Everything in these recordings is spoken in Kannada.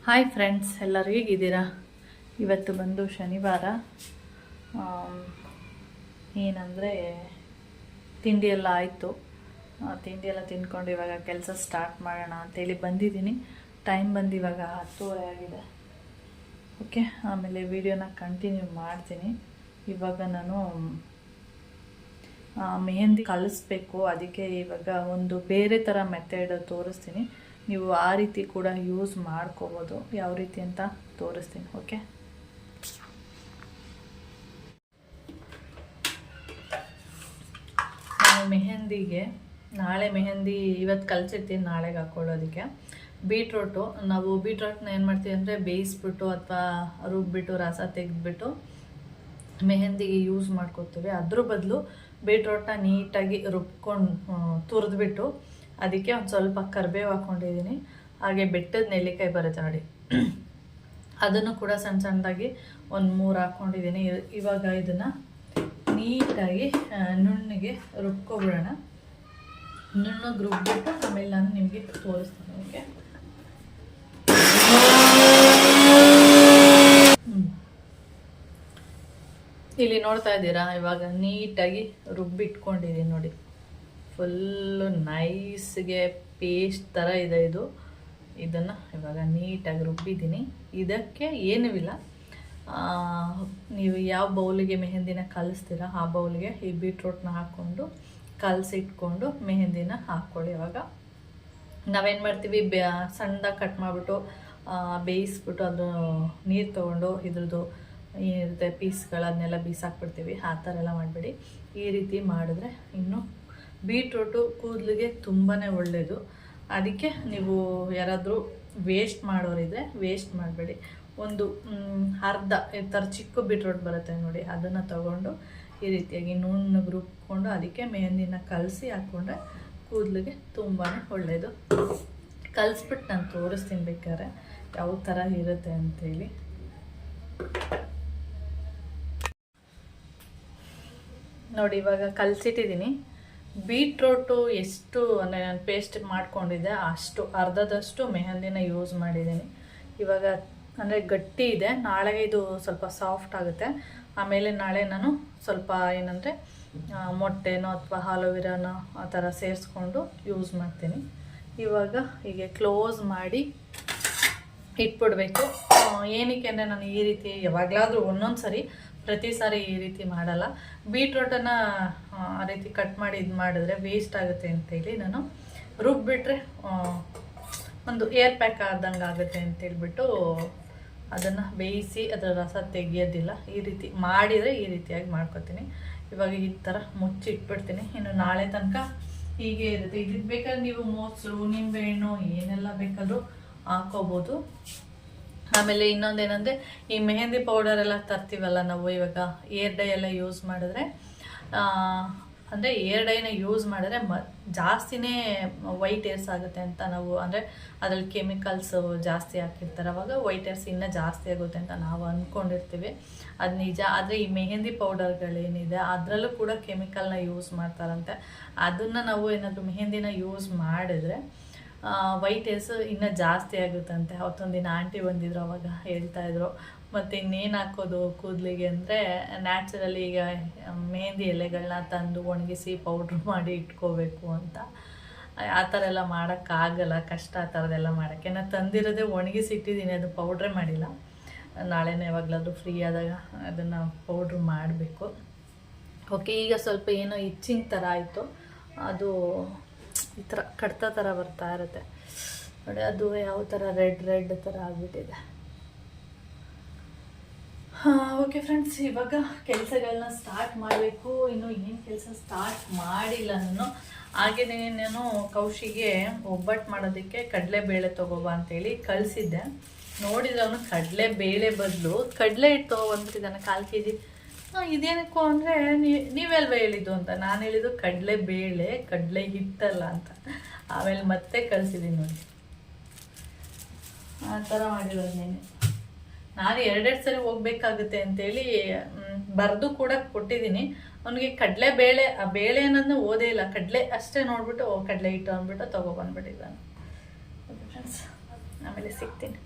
ಹಾಯ್ ಫ್ರೆಂಡ್ಸ್, ಎಲ್ಲರೂ ಹೇಗಿದ್ದೀರಾ? ಇವತ್ತು ಬಂದು ಶನಿವಾರ. ಏನಂದರೆ ತಿಂಡಿ ಎಲ್ಲ ಆಯಿತು. ತಿಂಡಿ ಎಲ್ಲ ತಿಂದ್ಕೊಂಡು ಇವಾಗ ಕೆಲಸ ಸ್ಟಾರ್ಟ್ ಮಾಡೋಣ ಅಂತೇಳಿ ಬಂದಿದ್ದೀನಿ. ಟೈಮ್ ಬಂದು ಇವಾಗ 10:30 ಆಗಿದೆ. ಓಕೆ, ಆಮೇಲೆ ವಿಡಿಯೋನ ಕಂಟಿನ್ಯೂ ಮಾಡ್ತೀನಿ. ಇವಾಗ ನಾನು ಮೆಹಂದಿ ಕಲಿಸ್ಬೇಕು. ಅದಕ್ಕೆ ಇವಾಗ ಒಂದು ಬೇರೆ ಥರ ಮೆಥಡ್ ತೋರಿಸ್ತೀನಿ. ನೀವು ಆ ರೀತಿ ಕೂಡ ಯೂಸ್ ಮಾಡ್ಕೋಬೋದು. ಯಾವ ರೀತಿ ಅಂತ ತೋರಿಸ್ತೀನಿ. ಓಕೆ, ನಾನು ಮೆಹಂದಿಗೆ ನಾಳೆ ಮೆಹಂದಿ ಇವತ್ತು ಕಲಿಸಿರ್ತೀನಿ, ನಾಳೆಗೆ ಹಾಕ್ಕೊಳ್ಳೋದಕ್ಕೆ. ಬೀಟ್ರೋಟು, ನಾವು ಬೀಟ್ರೋಟ್ನ ಏನು ಮಾಡ್ತೀವಿ ಅಂದರೆ ಬೇಯಿಸ್ಬಿಟ್ಟು ಅಥವಾ ರುಬ್ಬಿಟ್ಟು ರಸ ತೆಗೆದ್ಬಿಟ್ಟು ಮೆಹಂದಿಗೆ ಯೂಸ್ ಮಾಡ್ಕೋತೀವಿ. ಅದ್ರ ಬದಲು ಬೀಟ್ರೋಟ್ನ ನೀಟಾಗಿ ರುಬ್ಕೊಂಡು ತುರಿದ್ಬಿಟ್ಟು ಅದಕ್ಕೆ ಒಂದು ಸ್ವಲ್ಪ ಕರಿಬೇವು ಹಾಕ್ಕೊಂಡಿದ್ದೀನಿ. ಹಾಗೆ ಬೆಟ್ಟದ ನೆಲ್ಲಿಕಾಯಿ ಬರುತ್ತೆ ನೋಡಿ, ಅದನ್ನು ಕೂಡ ಸಣ್ಣ ಸಣ್ಣದಾಗಿ ಒಂದು 3 ಹಾಕ್ಕೊಂಡಿದ್ದೀನಿ. ಇವಾಗ ಇದನ್ನು ನೀಟಾಗಿ ನುಣ್ಣಗೆ ರುಬ್ಕೊಬಿಡೋಣ. ನುಣ್ಣಗೆ ರುಬ್ಬಿಟ್ಟು ಆಮೇಲೆ ನಾನು ನಿಮಗೆ ತೋರಿಸ್ತೀನಿ. ಓಕೆ, ಇಲ್ಲಿ ನೋಡ್ತಾ ಇದ್ದೀರಾ, ಇವಾಗ ನೀಟಾಗಿ ರುಬ್ಬಿಟ್ಕೊಂಡಿದ್ದೀನಿ ನೋಡಿ. ಫುಲ್ಲು ನೈಸ್ಗೆ ಪೇಸ್ಟ್ ಥರ ಇದೆ ಇದು. ಇದನ್ನು ಇವಾಗ ನೀಟಾಗಿ ರುಬ್ಬಿದ್ದೀನಿ. ಇದಕ್ಕೆ ಏನೂ ಇಲ್ಲ, ನೀವು ಯಾವ ಬೌಲಿಗೆ ಮೆಹಂದಿನ ಕಲಿಸ್ತೀರ ಆ ಬೌಲಿಗೆ ಈ ಬೀಟ್ರೋಟ್ನ ಹಾಕ್ಕೊಂಡು ಕಲಸಿಟ್ಕೊಂಡು ಮೆಹಂದಿನ ಹಾಕ್ಕೊಳ್ಳಿ. ಇವಾಗ ನಾವೇನು ಮಾಡ್ತೀವಿ, ಸಣ್ಣದಾಗಿ ಕಟ್ ಮಾಡಿಬಿಟ್ಟು ಬೇಯಿಸ್ಬಿಟ್ಟು ಅದು ನೀರು ತೊಗೊಂಡು ಇದ್ರದ್ದು ಏನಿರುತ್ತೆ ಪೀಸ್ಗಳನ್ನೆಲ್ಲ ಬೀಸಾಕ್ಬಿಡ್ತೀವಿ. ಆ ಥರ ಎಲ್ಲ ಮಾಡಬೇಡಿ. ಈ ರೀತಿ ಮಾಡಿದ್ರೆ ಇನ್ನು ಬೀಟ್ರೋಟು ಕೂದಲಿಗೆ ತುಂಬಾ ಒಳ್ಳೆಯದು. ಅದಕ್ಕೆ ನೀವು ಯಾರಾದರೂ ವೇಸ್ಟ್ ಮಾಡೋರಿದ್ರೆ ವೇಸ್ಟ್ ಮಾಡಬೇಡಿ. ಒಂದು ಅರ್ಧ ಈ ಥರ ಚಿಕ್ಕ ಬೀಟ್ರೋಟ್ ಬರುತ್ತೆ ನೋಡಿ, ಅದನ್ನು ತಗೊಂಡು ಈ ರೀತಿಯಾಗಿ ನುಣ್ಣಗೆ ರುಬ್ಕೊಂಡು ಅದಕ್ಕೆ ಮೆಹಂದಿನ ಕಲಸಿ ಹಾಕ್ಕೊಂಡ್ರೆ ಕೂದಲಿಗೆ ತುಂಬಾ ಒಳ್ಳೆಯದು. ಕಲಿಸ್ಬಿಟ್ಟು ನಾನು ತೋರಿಸ್ತೀನಿ ಬೇಕಾದ್ರೆ ಯಾವ ಥರ ಇರುತ್ತೆ ಅಂತೇಳಿ. ನೋಡಿ, ಇವಾಗ ಕಲಸಿಟ್ಟಿದ್ದೀನಿ. ಬೀಟ್ರೋಟು ಎಷ್ಟು ಅಂದರೆ ನಾನು ಪೇಸ್ಟ್ ಮಾಡ್ಕೊಂಡಿದ್ದೆ ಅಷ್ಟು ಅರ್ಧದಷ್ಟು ಮೆಹಂದಿನ ಯೂಸ್ ಮಾಡಿದ್ದೀನಿ. ಇವಾಗ ಅಂದರೆ ಗಟ್ಟಿ ಇದೆ, ನಾಳೆಗೆ ಇದು ಸ್ವಲ್ಪ ಸಾಫ್ಟ್ ಆಗುತ್ತೆ. ಆಮೇಲೆ ನಾಳೆ ನಾನು ಸ್ವಲ್ಪ ಏನಂದರೆ ಮೊಟ್ಟೆನೋ ಅಥವಾ ಆಲೋವೆರಾನೋ ಆ ಥರ ಸೇರಿಸ್ಕೊಂಡು ಯೂಸ್ ಮಾಡ್ತೀನಿ. ಇವಾಗ ಹೀಗೆ ಕ್ಲೋಸ್ ಮಾಡಿ ಇಟ್ಬಿಡ್ಬೇಕು. ಏನಕ್ಕೆ ಅಂದರೆ ನಾನು ಈ ರೀತಿ ಯಾವಾಗಲಾದರೂ ಒಂದೊಂದು ಸರಿ, ಪ್ರತಿ ಸಾರಿ ಈ ರೀತಿ ಮಾಡಲ್ಲ. ಬೀಟ್ರೋಟನ್ನು ಆ ರೀತಿ ಕಟ್ ಮಾಡಿ ಇದು ಮಾಡಿದ್ರೆ ವೇಸ್ಟ್ ಆಗುತ್ತೆ ಅಂತೇಳಿ ನಾನು ರುಬ್ಬಿಟ್ರೆ ಒಂದು ಏರ್ ಪ್ಯಾಕ್ ಆದಂಗೆ ಆಗುತ್ತೆ ಅಂತೇಳ್ಬಿಟ್ಟು ಅದನ್ನು ಬೇಯಿಸಿ ಅದರ ರಸ ತೆಗಿಯೋದಿಲ್ಲ. ಈ ರೀತಿ ಮಾಡಿದರೆ ಈ ರೀತಿಯಾಗಿ ಮಾಡ್ಕೊತೀನಿ. ಇವಾಗ ಈ ಥರ ಮುಚ್ಚಿಟ್ಬಿಡ್ತೀನಿ. ಇನ್ನು ನಾಳೆ ತನಕ ಹೀಗೆ ಇರುತ್ತೆ. ಇದಕ್ಕೆ ಬೇಕಾದ್ರೆ ನೀವು ಮೊಸರು, ನಿಂಬೆಹಣ್ಣು ಏನೆಲ್ಲ ಬೇಕಾದರೂ ಹಾಕ್ಕೋಬೋದು. ಆಮೇಲೆ ಇನ್ನೊಂದೇನೆಂದರೆ ಈ ಮೆಹಂದಿ ಪೌಡರ್ ಎಲ್ಲ ತರ್ತೀವಲ್ಲ ನಾವು, ಇವಾಗ ಏರ್ ಡೈ ಎಲ್ಲ ಯೂಸ್ ಮಾಡಿದ್ರೆ ಅಂದರೆ ಏರ್ ಡೈನ ಯೂಸ್ ಮಾಡಿದ್ರೆ ಜಾಸ್ತಿನೇ ವೈಟ್ ಏರ್ಸ್ ಆಗುತ್ತೆ ಅಂತ ನಾವು, ಅಂದರೆ ಅದರಲ್ಲಿ ಕೆಮಿಕಲ್ಸು ಜಾಸ್ತಿ ಹಾಕಿರ್ತಾರೆ, ಅವಾಗ ವೈಟ್ ಏರ್ಸ್ ಇನ್ನೂ ಜಾಸ್ತಿ ಆಗುತ್ತೆ ಅಂತ ನಾವು ಅಂದ್ಕೊಂಡಿರ್ತೀವಿ. ಅದು ನಿಜ. ಆದರೆ ಈ ಮೆಹಂದಿ ಪೌಡರ್ಗಳೇನಿದೆ ಅದರಲ್ಲೂ ಕೂಡ ಕೆಮಿಕಲ್ನ ಯೂಸ್ ಮಾಡ್ತಾರಂತೆ. ಅದನ್ನು ನಾವು ಏನಾದರೂ ಮೆಹಂದಿನ ಯೂಸ್ ಮಾಡಿದ್ರೆ ವೈಟ್ ಏರ್ಸ್ ಇನ್ನೂ ಜಾಸ್ತಿ ಆಗುತ್ತಂತೆ. ಅವತ್ತೊಂದು ದಿನ ಆಂಟಿ ಬಂದಿದ್ರು, ಅವಾಗ ಹೇಳ್ತಾಯಿದ್ರು. ಮತ್ತು ಇನ್ನೇನು ಹಾಕೋದು ಕೂದಲಿಗೆ ಅಂದರೆ ನ್ಯಾಚುರಲಿ ಈಗ ಮೆಹಂದಿ ಎಲೆಗಳನ್ನ ತಂದು ಒಣಗಿಸಿ ಪೌಡ್ರ್ ಮಾಡಿ ಇಟ್ಕೋಬೇಕು ಅಂತ. ಆ ಥರ ಎಲ್ಲ ಮಾಡೋಕ್ಕಾಗಲ್ಲ, ಕಷ್ಟ ಆ ಥರದ್ದೆಲ್ಲ ಮಾಡೋಕ್ಕೆ. ನಾನು ತಂದಿರೋದೇ ಒಣಗಿಸಿ ಇಟ್ಟಿದ್ದೀನಿ, ಅದು ಪೌಡ್ರೇ ಮಾಡಿಲ್ಲ. ನಾಳೆನೇ ಯಾವಾಗಲಾದರೂ ಫ್ರೀ ಆದಾಗ ಅದನ್ನು ಪೌಡ್ರ್ ಮಾಡಬೇಕು. ಓಕೆ, ಈಗ ಸ್ವಲ್ಪ ಏನೋ ಇಚ್ಚಿಂಗ್ ಥರ ಆಯಿತು. ಅದು ಈ ಥರ ಕಡ್ತ ಥರ ಬರ್ತಾ ಇರುತ್ತೆ ನೋಡಿ, ಅದು ಯಾವ ಥರ ರೆಡ್ ಥರ ಆಗಿಬಿಟ್ಟಿದೆ. ಓಕೆ ಫ್ರೆಂಡ್ಸ್, ಇವಾಗ ಕೆಲಸಗಳನ್ನ ಸ್ಟಾರ್ಟ್ ಮಾಡಬೇಕು. ಇನ್ನು ಏನು ಕೆಲಸ ಸ್ಟಾರ್ಟ್ ಮಾಡಿಲ್ಲ ನಾನು. ಹಾಗೆಯೇ ನಾನು ಕೌಶಿಗೆ ಒಬ್ಬಟ್ಟು ಮಾಡೋದಕ್ಕೆ ಕಡಲೆಬೇಳೆ ತೊಗೋಬಾ ಅಂತೇಳಿ ಕಳಿಸಿದ್ದೆ. ನೋಡಿದ್ರೆ ಅವನು ಕಡಲೆಬೇಳೆ ಬದಲು ಕಡಲೆ ಹಿಟ್ಟು ತೊಗೊಬಂದ್ಬಿಟ್ಟಿದ್ದಾನೆ 1/4 kg. ಇದೇನಕ್ಕೋ ಅಂದರೆ ನೀವೆಲ್ವ ಹೇಳಿದ್ದು ಅಂತ. ನಾನು ಹೇಳಿದ್ದು ಕಡಲೆಬೇಳೆ, ಕಡಲೆ ಹಿಟ್ಟಲ್ಲ ಅಂತ. ಆಮೇಲೆ ಮತ್ತೆ ಕಳಿಸಿದ್ದೀನಿ ನೋಡಿ, ಆ ಥರ ಮಾಡಿರೋದು ನೀನು. ನಾನು 2 ಸರಿ ಹೋಗ್ಬೇಕಾಗುತ್ತೆ ಅಂತೇಳಿ ಬರೆದು ಕೂಡ ಕೊಟ್ಟಿದ್ದೀನಿ ಅವನಿಗೆ. ಕಡಲೆಬೇಳೆ, ಆ ಬೇಳೆ ಅನ್ನೋದನ್ನ ಓದೇ ಇಲ್ಲ, ಕಡಲೆ ಅಷ್ಟೇ ನೋಡ್ಬಿಟ್ಟು ಕಡಲೆ ಹಿಟ್ಟು ಅಂದ್ಬಿಟ್ಟು ತೊಗೊಬಂದ್ಬಿಟ್ಟಿದ್ದಾನೆ. ಓಕೆ ಫ್ರೆಂಡ್ಸ್, ಆಮೇಲೆ ಸಿಗ್ತೀನಿ.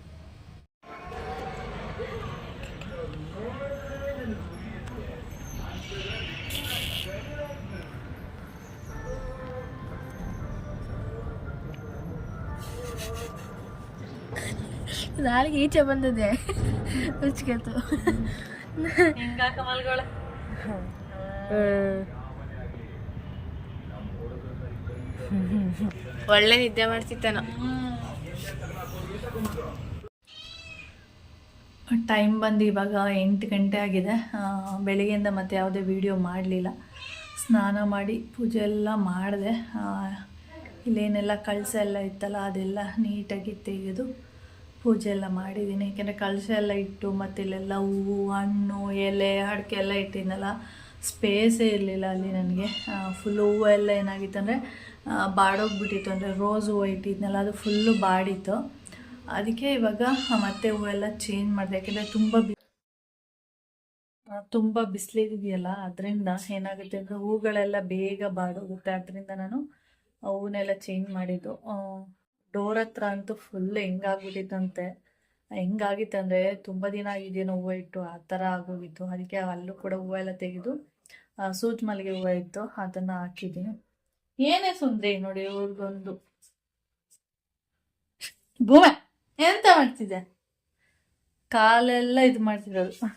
ನಾಳೆಗೆ ಈಚೆ ಬಂದಿದೆ ಹುಚ್ಕೇತು ಹಿಂಗಾಕ ಮಲ್ಗೋಳ. ಒಳ್ಳೆ ನಿದ್ದೆ ಮಾಡ್ತಿತ್ತಾನ. ಟೈಮ್ ಬಂದು ಇವಾಗ 8 ಗಂಟೆ ಆಗಿದೆ. ಬೆಳಿಗ್ಗೆಯಿಂದ ಮತ್ತೆ ಯಾವುದೇ ವಿಡಿಯೋ ಮಾಡಲಿಲ್ಲ. ಸ್ನಾನ ಮಾಡಿ ಪೂಜೆ ಎಲ್ಲ ಮಾಡಿದೆ. ಇಲ್ಲೇನೆಲ್ಲ ಕಳಸ ಎಲ್ಲ ಇತ್ತಲ್ಲ ಅದೆಲ್ಲ ನೀಟಾಗಿ ತೆಗೆದು ಪೂಜೆ ಎಲ್ಲ ಮಾಡಿದ್ದೀನಿ. ಏಕೆಂದರೆ ಕಳಸ ಎಲ್ಲ ಇಟ್ಟು ಮತ್ತು ಇಲ್ಲೆಲ್ಲ ಹೂವು ಹಣ್ಣು ಎಲೆ ಅಡಿಕೆ ಎಲ್ಲ ಇಟ್ಟಿದ್ನಲ್ಲ, ಸ್ಪೇಸೇ ಇರಲಿಲ್ಲ ಅಲ್ಲಿ ನನಗೆ. ಫುಲ್ಲು ಹೂವು ಎಲ್ಲ ಏನಾಗಿತ್ತು ಅಂದರೆ ಬಾಡೋಗ್ಬಿಟ್ಟಿತ್ತು. ಅಂದರೆ ರೋಸ್ ಹೂವು ಇಟ್ಟಿದ್ನಲ್ಲ ಅದು ಫುಲ್ಲು ಬಾಡಿತ್ತು. ಅದಕ್ಕೆ ಇವಾಗ ಮತ್ತೆ ಹೂವೆಲ್ಲ ಚೇಂಜ್ ಮಾಡಿದೆ. ಯಾಕೆಂದರೆ ತುಂಬ ಬಿಸಿಲಿದೆಯಲ್ಲ, ಅದರಿಂದ ಏನಾಗುತ್ತೆ ಅಂದರೆ ಹೂಗಳೆಲ್ಲ ಬೇಗ ಬಾಡೋಗುತ್ತೆ. ಅದರಿಂದ ನಾನು ಹೂವನ್ನೆಲ್ಲ ಚೇಂಜ್ ಮಾಡಿದ್ದು. ಡೋರ್ ಹತ್ರ ಅಂತೂ ಫುಲ್ ಹೆಂಗಾಗಿತ್ತಂತೆ ತುಂಬ ದಿನ ಆಗಿದೆಯೋ ಹೂವು ಇಟ್ಟು ಆ ಥರ ಆಗೋಗಿತ್ತು. ಅದಕ್ಕೆ ಅಲ್ಲೂ ಕೂಡ ಹೂವೆಲ್ಲ ತೆಗೆದು ಸೂಜಿ ಮಲ್ಲಿಗೆ ಹೂವು ಇತ್ತು ಅದನ್ನು ಹಾಕಿದ್ದೀನಿ. ಏನೇ ಸುಂದ್ರಿ ನೋಡಿ ಅವ್ರಿಗೊಂದು ಭೂಮೆ ಎಂತ ಮಾಡ್ತಿದ್ದೆ, ಕಾಲೆಲ್ಲ ಇದು ಮಾಡ್ತಿರೋದು.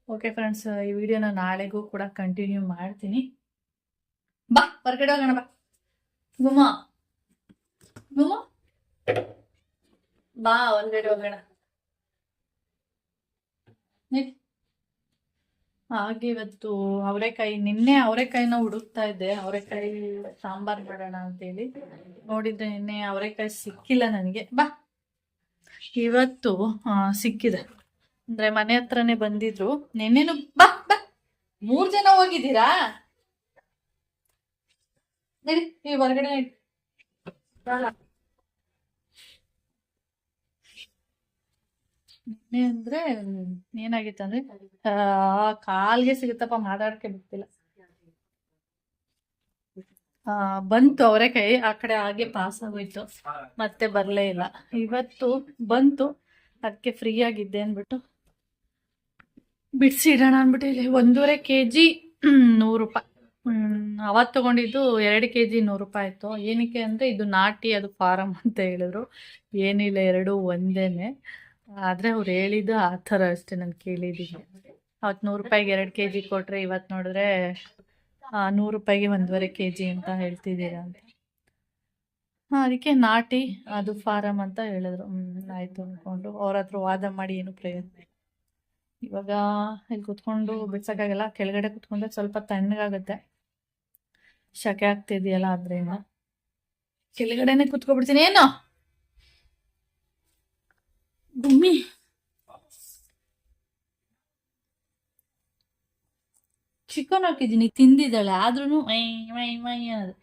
ಓಕೆ ಫ್ರೆಂಡ್ಸ್, ಈ ವಿಡಿಯೋನ ನಾಳೆಗೂ ಕೂಡ ಕಂಟಿನ್ಯೂ ಮಾಡ್ತೀನಿ. ಬಾ ಹೊರಗಡೆ ಹೋಗೋಣ, ಬಾ ಗುಮ್ಮ ಗುಮ್ಮ, ಬಾ ಹೊರಗಡೆ ಹೋಗೋಣ. ಹಾಗೆ ಇವತ್ತು ನಿನ್ನೆ ಅವರೆಕಾಯಿನ ಹುಡುಕ್ತಾ ಇದ್ದೆ. ಅವರೆಕಾಯಿ ಸಾಂಬಾರ್ ಮಾಡೋಣ ಅಂತೇಳಿ ನೋಡಿದ್ರೆ ನಿನ್ನೆ ಅವರೆಕಾಯಿ ಸಿಕ್ಕಿಲ್ಲ ನನಗೆ. ಬಾ ಇವತ್ತು ಸಿಕ್ಕಿದೆ. ಅಂದ್ರೆ ಮನೆ ಹತ್ರನೇ ಬಂದಿದ್ರು ನಿನ್ನೆನು. ಬಾ ಬಾ 3 ಜನ ಹೋಗಿದ್ದೀರಾ? ನಡಿ ಈ ಹೊರಗಡೆ. ನಿನ್ನೆ ಅಂದ್ರೆ ಏನಾಗಿತ್ತು ಅಂದ್ರೆ ಕಾಲ್ಗೆ ಸಿಗುತ್ತಪ್ಪ, ಮಾತಾಡಕ್ಕೆ ಬಿಡ್ತಿಲ್ಲ. ಬಂತು ಅವರೆಕಾಯಿ, ಆ ಕಡೆ ಹಾಗೆ ಪಾಸ್ ಆಗೋಯ್ತು, ಮತ್ತೆ ಬರಲೇ ಇಲ್ಲ. ಇವತ್ತು ಬಂತು, ಅದಕ್ಕೆ ಫ್ರೀ ಆಗಿದ್ದೆ ಅಂದ್ಬಿಟ್ಟು ಬಿಡಿಸಿಡೋಣ ಅಂದ್ಬಿಟ್ಟು ಇಲ್ಲಿ 1.5 kg 100 ರೂಪಾಯಿ. ಅವತ್ತು ತೊಗೊಂಡಿದ್ದು 2 kg 100 ರೂಪಾಯಿ ಆಯಿತು. ಏನಕ್ಕೆ ಅಂದರೆ ಇದು ನಾಟಿ, ಅದು ಫಾರಮ್ ಅಂತ ಹೇಳಿದ್ರು. ಏನಿಲ್ಲ, ಎರಡೂ ಒಂದೇನೆ. ಆದರೆ ಅವ್ರು ಹೇಳಿದ್ದು ಆ ಥರ ಅಷ್ಟೇ, ನಾನು ಕೇಳಿದ್ದೀನಿ. ಅವತ್ತು 100 ರೂಪಾಯಿಗೆ 2 kg ಕೊಟ್ಟರೆ ಇವತ್ತು ನೋಡಿದ್ರೆ 100 ರೂಪಾಯಿಗೆ 1.5 kg ಅಂತ ಹೇಳ್ತಿದ್ದೀರಾ ಅಂತ. ಅದಕ್ಕೆ ನಾಟಿ, ಅದು ಫಾರಮ್ ಅಂತ ಹೇಳಿದ್ರು. ಆಯಿತು ಅಂದ್ಕೊಂಡು ಅವ್ರ ಹತ್ರ ವಾದ ಮಾಡಿ ಏನು ಪ್ರಯೋಜನ. ಇವಾಗ ಇಲ್ಲಿ ಕುತ್ಕೊಂಡು ಬಿಡ್ಸೋಕ್ಕಾಗಲ್ಲ, ಕೆಳಗಡೆ ಕುತ್ಕೊಂಡ್ರೆ ಸ್ವಲ್ಪ ತಣ್ಣಗಾಗುತ್ತೆ, ಶಕೆ ಆಗ್ತಿದೆಯಲ್ಲ, ಆದ್ರಿಂದ ಕೆಳಗಡೆನೆ ಕುತ್ಕೊಬಿಡ್ತೀನಿ. ಏನೋ ಭೂಮಿ ಚಿಕನ್ ಹಾಕಿದ್ದೀನಿ, ತಿಂದಿದ್ದಾಳೆ, ಆದ್ರೂ ಮೈ ಮೈ ಮೈ ಅನ್ನೋದು.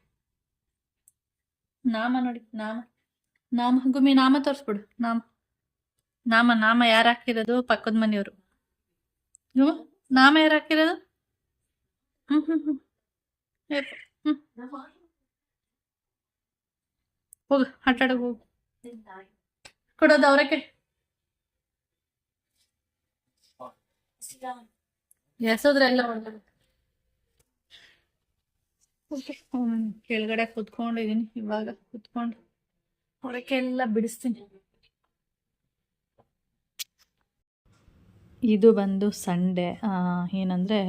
ನಾಮ ನೋಡಿ, ನಾಮ ಗುಮ್ಮಿ, ನಾಮ ತೋರಿಸ್ಬಿಡು. ನಾಮ ಯಾರು ಹಾಕಿರೋದು? ಪಕ್ಕದ ಮನೆಯವರು. ನಾಮ ಯಾರು ಹಾಕಿರೋದು? ಹೋಗು, ಆಟಾಡೋಗ ಹೋಗು. ಕೊಡೋದು ಅವ್ರಕ್ಕೆ ಎಸೋದ್ರೆ ಎಲ್ಲ ಹೊಡೆದಾಗುತ್ತೆ. ಕೆಳಗಡೆ ಕುತ್ಕೊಂಡಿದೀನಿ. ಇವಾಗ ಕುತ್ಕೊಂಡು ಹೊರಕ್ಕೆ ಎಲ್ಲ ಬಿಡಿಸ್ತೀನಿ. ಇದು ಬಂದು ಸಂಡೇ. ಏನಂದರೆ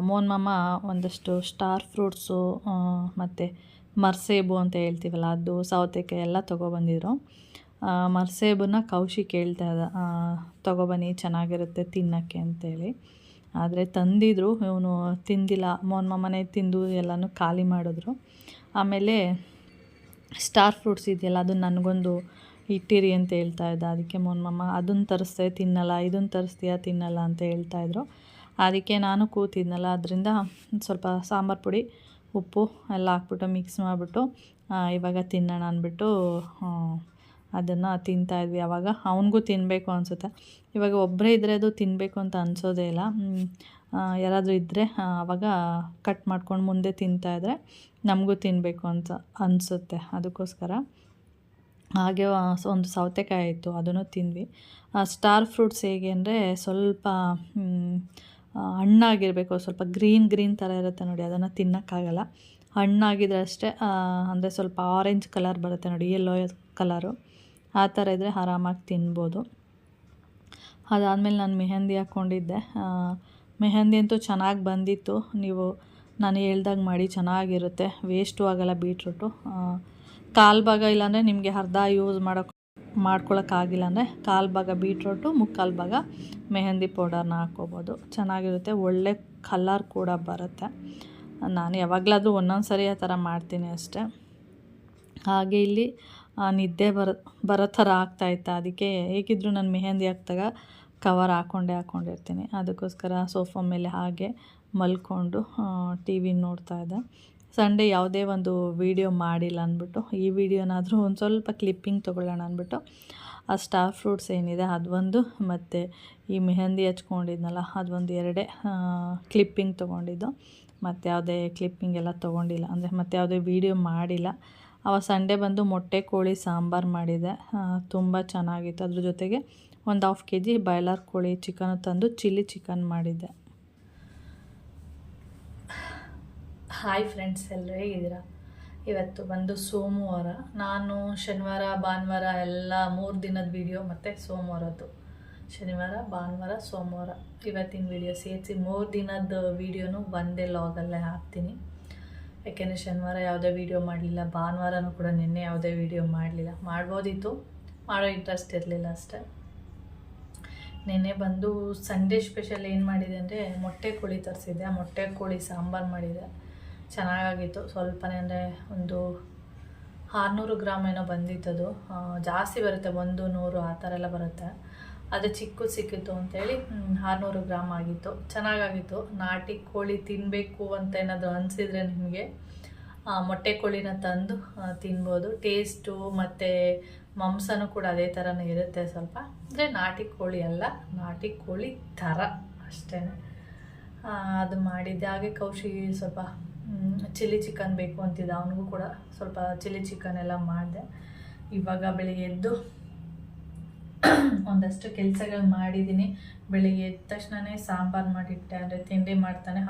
ಮೋಹನ್ ಮಾಮ ಒಂದಷ್ಟು ಸ್ಟಾರ್ ಫ್ರೂಟ್ಸು ಮತ್ತು ಮರ್ಸೇಬು ಅಂತ ಹೇಳ್ತೀವಲ್ಲ, ಅದು ಸೌತೆಕಾಯಿ ಎಲ್ಲ ತೊಗೊಬಂದಿದ್ರು. ಮರ್ಸೇಬನ್ನ ಕೌಶಿ ಕೇಳ್ತಾ ಇದ್ದ, ತೊಗೊಬನ್ನಿ ಚೆನ್ನಾಗಿರುತ್ತೆ ತಿನ್ನೋಕ್ಕೆ ಅಂತೇಳಿ. ಆದರೆ ತಂದಿದ್ರು, ಇವನು ತಿಂದಿಲ್ಲ. ಮೋಹನ್ ಮಾಮನೇ ತಿಂದು ಎಲ್ಲನೂ ಖಾಲಿ ಮಾಡಿದ್ರು. ಆಮೇಲೆ ಸ್ಟಾರ್ ಫ್ರೂಟ್ಸ್ ಇದೆಯಲ್ಲ, ಅದು ನನಗೊಂದು ಇಟ್ಟಿರಿ ಅಂತ ಹೇಳ್ತಾ ಇದ್ದ. ಅದಕ್ಕೆ ಮೋಹನ್ ಮಾಮ ಅದನ್ನು ತರಿಸ್ದೆ ತಿನ್ನಲ್ಲ, ಇದನ್ನು ತರಿಸ್ತೀಯಾ ತಿನ್ನಲ್ಲ ಅಂತ ಹೇಳ್ತಾಯಿದ್ರು. ಅದಕ್ಕೆ ನಾನು ಕೂತಿದ್ನಲ್ಲ, ಅದರಿಂದ ಸ್ವಲ್ಪ ಸಾಂಬಾರು ಪುಡಿ ಉಪ್ಪು ಎಲ್ಲ ಹಾಕ್ಬಿಟ್ಟು ಮಿಕ್ಸ್ ಮಾಡಿಬಿಟ್ಟು ಇವಾಗ ತಿನ್ನೋಣ ಅಂದ್ಬಿಟ್ಟು ಅದನ್ನು ತಿಂತಾಯಿದ್ವಿ. ಆವಾಗ ಅವನಿಗೂ ತಿನ್ನಬೇಕು ಅನಿಸುತ್ತೆ. ಇವಾಗ ಒಬ್ಬರೇ ಇದ್ದರೆ ಅದು ತಿನ್ನಬೇಕು ಅಂತ ಅನಿಸೋದೇ ಇಲ್ಲ. ಯಾರಾದರೂ ಇದ್ದರೆ ಆವಾಗ ಕಟ್ ಮಾಡ್ಕೊಂಡು ಮುಂದೆ ತಿಂತಾಯಿದ್ರೆ ನಮಗೂ ತಿನ್ನಬೇಕು ಅಂತ ಅನಿಸುತ್ತೆ. ಅದಕ್ಕೋಸ್ಕರ ಹಾಗೆ ಒಂದು ಸೌತೆಕಾಯಿ ಇತ್ತು, ಅದನ್ನು ತಿಂದ್ವಿ. ಸ್ಟಾರ್ ಫ್ರೂಟ್ಸ್ ಹೇಗೆ ಅಂದರೆ ಸ್ವಲ್ಪ ಹಣ್ಣಾಗಿರಬೇಕು, ಸ್ವಲ್ಪ ಗ್ರೀನ್ ಥರ ಇರುತ್ತೆ ನೋಡಿ, ಅದನ್ನು ತಿನ್ನೋಕ್ಕಾಗಲ್ಲ. ಹಣ್ಣಾಗಿದ್ರೆ ಅಷ್ಟೇ, ಅಂದರೆ ಸ್ವಲ್ಪ ಆರೆಂಜ್ ಕಲರ್ ಬರುತ್ತೆ ನೋಡಿ, ಯೆಲ್ಲೋ ಕಲರು, ಆ ಥರ ಇದ್ದರೆ ಆರಾಮಾಗಿ ತಿನ್ಬೋದು. ಅದಾದಮೇಲೆ ನಾನು ಮೆಹಂದಿ ಹಾಕ್ಕೊಂಡಿದ್ದೆ. ಮೆಹಂದಿ ಅಂತೂ ಚೆನ್ನಾಗಿ ಬಂದಿತ್ತು. ನೀವು ನಾನು ಹೇಳ್ದಾಗ ಮಾಡಿ, ಚೆನ್ನಾಗಿರುತ್ತೆ, ವೇಸ್ಟು ಆಗೋಲ್ಲ ಬೀಟ್ರೂಟು. ಕಾಲು ಭಾಗ ಇಲ್ಲಾಂದರೆ ನಿಮಗೆ ಅರ್ಧ ಯೂಸ್ ಮಾಡ್ಕೊಳಕ್ಕಾಗಿಲ್ಲ ಅಂದರೆ ಕಾಲು ಭಾಗ ಬೀಟ್ರೂಟು, ಮುಕ್ಕಾಲು ಭಾಗ ಮೆಹಂದಿ ಪೌಡರ್ನ ಹಾಕ್ಕೋಬೋದು. ಚೆನ್ನಾಗಿರುತ್ತೆ, ಒಳ್ಳೆ ಕಲರ್ ಕೂಡ ಬರುತ್ತೆ. ನಾನು ಯಾವಾಗಲಾದರೂ ಒಂದೊಂದು ಸರಿ ಆ ಥರ ಮಾಡ್ತೀನಿ ಅಷ್ಟೇ. ಹಾಗೆ ಇಲ್ಲಿ ನಿದ್ದೆ ಬರೋ ಥರ ಆಗ್ತಾಯಿತ್ತು. ಅದಕ್ಕೆ ಹೇಗಿದ್ದರೂ ನಾನು ಮೆಹಂದಿ ಹಾಕಿದಾಗ ಕವರ್ ಹಾಕ್ಕೊಂಡಿರ್ತೀನಿ. ಅದಕ್ಕೋಸ್ಕರ ಸೋಫಾ ಮೇಲೆ ಹಾಗೆ ಮಲ್ಕೊಂಡು ಟಿ ವಿ ನೋಡ್ತಾಯಿದ್ದೆ. ಸಂಡೇ ಯಾವುದೇ ಒಂದು ವೀಡಿಯೋ ಮಾಡಿಲ್ಲ ಅಂದ್ಬಿಟ್ಟು ಈ ವಿಡಿಯೋನಾದರೂ ಒಂದು ಸ್ವಲ್ಪ ಕ್ಲಿಪ್ಪಿಂಗ್ ತೊಗೊಳ್ಳೋಣ ಅಂದ್ಬಿಟ್ಟು ಆ ಸ್ಟಾರ್ ಫ್ರೂಟ್ಸ್ ಏನಿದೆ ಅದೊಂದು, ಮತ್ತು ಈ ಮೆಹಂದಿ ಹಚ್ಕೊಂಡಿದ್ನಲ್ಲ ಅದೊಂದು ಎರಡೇ ಕ್ಲಿಪ್ಪಿಂಗ್ ತೊಗೊಂಡಿದ್ದು. ಮತ್ತು ಯಾವುದೇ ಕ್ಲಿಪ್ಪಿಂಗ್ ಎಲ್ಲ ತೊಗೊಂಡಿಲ್ಲ, ಅಂದರೆ ಮತ್ತು ಯಾವುದೇ ವೀಡಿಯೋ ಮಾಡಿಲ್ಲ. ಸಂಡೇ ಬಂದು ಮೊಟ್ಟೆ ಕೋಳಿ ಸಾಂಬಾರು ಮಾಡಿದೆ, ತುಂಬ ಚೆನ್ನಾಗಿತ್ತು. ಅದ್ರ ಜೊತೆಗೆ ಒಂದು 1/2 kg ಬಾಯ್ಲರ್ ಕೋಳಿ ಚಿಕನ್ ತಂದು ಚಿಲ್ಲಿ ಚಿಕನ್ ಮಾಡಿದ್ದೆ. ಹಾಯ್ ಫ್ರೆಂಡ್ಸ್, ಎಲ್ಲರೂ ಹೇಗಿದ್ದೀರಾ? ಇವತ್ತು ಬಂದು ಸೋಮವಾರ. ನಾನು ಶನಿವಾರ ಭಾನುವಾರ ಎಲ್ಲ 3 ದಿನದ ವೀಡಿಯೋ ಮತ್ತು ಸೋಮವಾರದ್ದು, ಶನಿವಾರ ಭಾನುವಾರ ಸೋಮವಾರ ಇವತ್ತಿನ ವೀಡಿಯೋ ಸೇರಿಸಿ 3 ದಿನದ ವೀಡಿಯೋನು ಒಂದೇ ಲಾಗಲ್ಲೇ ಹಾಕ್ತೀನಿ. ಯಾಕೆಂದರೆ ಶನಿವಾರ ಯಾವುದೇ ವೀಡಿಯೋ ಮಾಡಲಿಲ್ಲ, ಭಾನುವಾರನೂ ಕೂಡ ನಿನ್ನೆ ಯಾವುದೇ ವೀಡಿಯೋ ಮಾಡಲಿಲ್ಲ. ಮಾಡ್ಬೋದಿತ್ತು, ಮಾಡೋ ಇಂಟ್ರೆಸ್ಟ್ ಇರಲಿಲ್ಲ ಅಷ್ಟೇ. ನಿನ್ನೆ ಬಂದು ಸಂಡೇ ಸ್ಪೆಷಲ್ ಏನು ಮಾಡಿದೆ ಅಂದರೆ ಮೊಟ್ಟೆ ಕೋಳಿ ತರಿಸಿದ್ದೆ. ಮೊಟ್ಟೆ ಕೋಳಿ ಸಾಂಬಾರು ಮಾಡಿದೆ, ಚೆನ್ನಾಗಿತ್ತು. ಸ್ವಲ್ಪನೇ ಅಂದರೆ ಒಂದು 600 ಗ್ರಾಮ್ ಏನೋ ಬಂದಿತ್ತದು. ಜಾಸ್ತಿ ಬರುತ್ತೆ, 100 ಆ ಥರ ಎಲ್ಲ ಬರುತ್ತೆ. ಅದು ಚಿಕ್ಕದು ಸಿಕ್ಕಿತ್ತು ಅಂತೇಳಿ 600 ಗ್ರಾಮ್ ಆಗಿತ್ತು, ಚೆನ್ನಾಗಾಗಿತ್ತು. ನಾಟಿ ಕೋಳಿ ತಿನ್ನಬೇಕು ಅಂತ ಏನಾದರೂ ಅನಿಸಿದರೆ ನಿಮಗೆ ಮೊಟ್ಟೆ ಕೋಳಿನ ತಂದು ತಿನ್ಬೋದು. ಟೇಸ್ಟು ಮತ್ತು ಮಾಂಸನೂ ಕೂಡ ಅದೇ ಥರನೇ ಇರುತ್ತೆ ಸ್ವಲ್ಪ. ಅಂದರೆ ನಾಟಿ ಕೋಳಿ ಅಲ್ಲ, ನಾಟಿ ಕೋಳಿ ಥರ ಅಷ್ಟೇ. ಅದು ಮಾಡಿದ್ದೆ. ಹಾಗೆ ಕೌಶಿಗೆ ಸ್ವಲ್ಪ ಚಿಲ್ಲಿ ಚಿಕನ್ ಬೇಕು ಅಂತಿದ್ದ, ಅವನಿಗೂ ಕೂಡ ಸ್ವಲ್ಪ ಚಿಲ್ಲಿ ಚಿಕನ್ ಎಲ್ಲ ಮಾಡಿದೆ. ಇವಾಗ ಬೆಳಿಗ್ಗೆ ಎದ್ದು ಒಂದಷ್ಟು ಕೆಲಸಗಳು ಮಾಡಿದ್ದೀನಿ. ಬೆಳಿಗ್ಗೆ ಎದ್ದ ತಕ್ಷಣವೇ ಸಾಂಬಾರು ಮಾಡಿಟ್ಟೆ, ಅಂದರೆ ತಿಂಡಿ ಮಾಡ್ತಾನೆ.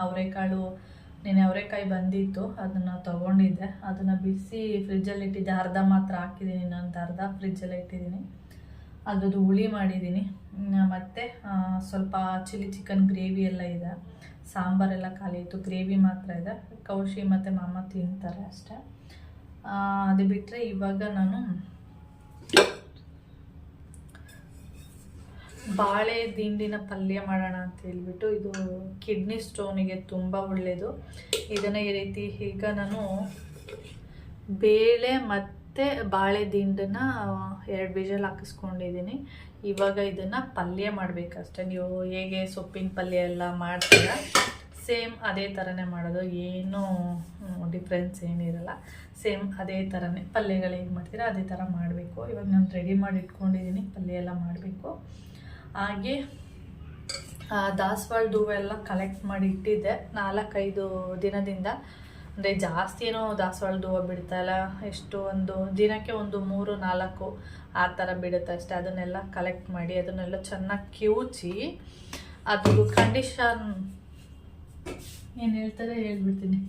ನೆನೆ ಅವರೆಕಾಯಿ ಬಂದಿತ್ತು, ಅದನ್ನು ತೊಗೊಂಡಿದ್ದೆ. ಅದನ್ನು ಬಿಸಿ ಫ್ರಿಜ್ಜಲ್ಲಿ ಇಟ್ಟಿದ್ದೆ. ಅರ್ಧ ಮಾತ್ರ ಹಾಕಿದ್ದೀನಿ, ಇನ್ನೊಂದು ಅರ್ಧ ಫ್ರಿಜ್ಜಲ್ಲಿ ಇಟ್ಟಿದ್ದೀನಿ. ಅದ್ರದ್ದು ಹುಳಿ ಮಾಡಿದ್ದೀನಿ. ಮತ್ತು ಸ್ವಲ್ಪ ಚಿಲ್ಲಿ ಚಿಕನ್ ಗ್ರೇವಿ ಎಲ್ಲ ಇದೆ. ಸಾಂಬಾರೆಲ್ಲ ಖಾಲಿ ಇತ್ತು, ಗ್ರೇವಿ ಮಾತ್ರ ಇದೆ. ಕೌಶಿ ಮತ್ತು ಮಾಮ ತಿಂತಾರೆ ಅಷ್ಟೇ. ಅದು ಬಿಟ್ಟರೆ ಇವಾಗ ನಾನು ಬಾಳೆ ದಿಂಡಿನ ಪಲ್ಯ ಮಾಡೋಣ ಅಂತ ಹೇಳ್ಬಿಟ್ಟು, ಇದು ಕಿಡ್ನಿ ಸ್ಟೋನಿಗೆ ತುಂಬ ಒಳ್ಳೆಯದು. ಇದನ್ನು ಈ ರೀತಿ ಈಗ ನಾನು ಬೇಳೆ ಮತ್ತು ಬಾಳೆ ದಿಂಡನ್ನ 2 ವಿಷಲ್ ಹಾಕಿಸ್ಕೊಂಡಿದ್ದೀನಿ. ಇವಾಗ ಇದನ್ನು ಪಲ್ಯ ಮಾಡಬೇಕಷ್ಟೆ. ನೀವು ಹೇಗೆ ಸೊಪ್ಪಿನ ಪಲ್ಯ ಎಲ್ಲ ಮಾಡ್ತೀರ ಸೇಮ್ ಅದೇ ಥರನೇ ಮಾಡೋದು, ಏನೂ ಡಿಫ್ರೆನ್ಸ್ ಏನಿರಲ್ಲ. ಸೇಮ್ ಅದೇ ಥರನೇ ಪಲ್ಯಗಳು ಹೇಗೆ ಮಾಡ್ತೀರಾ ಅದೇ ಥರ ಮಾಡಬೇಕು. ಇವಾಗ ನಾನು ರೆಡಿ ಮಾಡಿ ಇಟ್ಕೊಂಡಿದ್ದೀನಿ, ಪಲ್ಯ ಎಲ್ಲ ಮಾಡಬೇಕು. ಹಾಗೆ ದಾಸವಾಳದ ಹೂವೆಲ್ಲ ಕಲೆಕ್ಟ್ ಮಾಡಿ ಇಟ್ಟಿದ್ದೆ 4-5 ದಿನದಿಂದ. ಅಂದರೆ ಜಾಸ್ತಿ ಏನೋ ದಾಸವಾಳದ ಹೂವು ಬಿಡ್ತಾಯಿಲ್ಲ, ಎಷ್ಟು ಒಂದು ದಿನಕ್ಕೆ ಒಂದು 3-4 ಆ ಥರ ಬಿಡುತ್ತೆ ಅಷ್ಟೇ. ಅದನ್ನೆಲ್ಲ ಕಲೆಕ್ಟ್ ಮಾಡಿ ಅದನ್ನೆಲ್ಲ ಚೆನ್ನಾಗಿ ಕಿವುಚಿ, ಅದು ಕಂಡೀಷನ್ ಏನು ಹೇಳ್ತಾರೆ ಹೇಳ್ಬಿಡ್ತೀನಿ,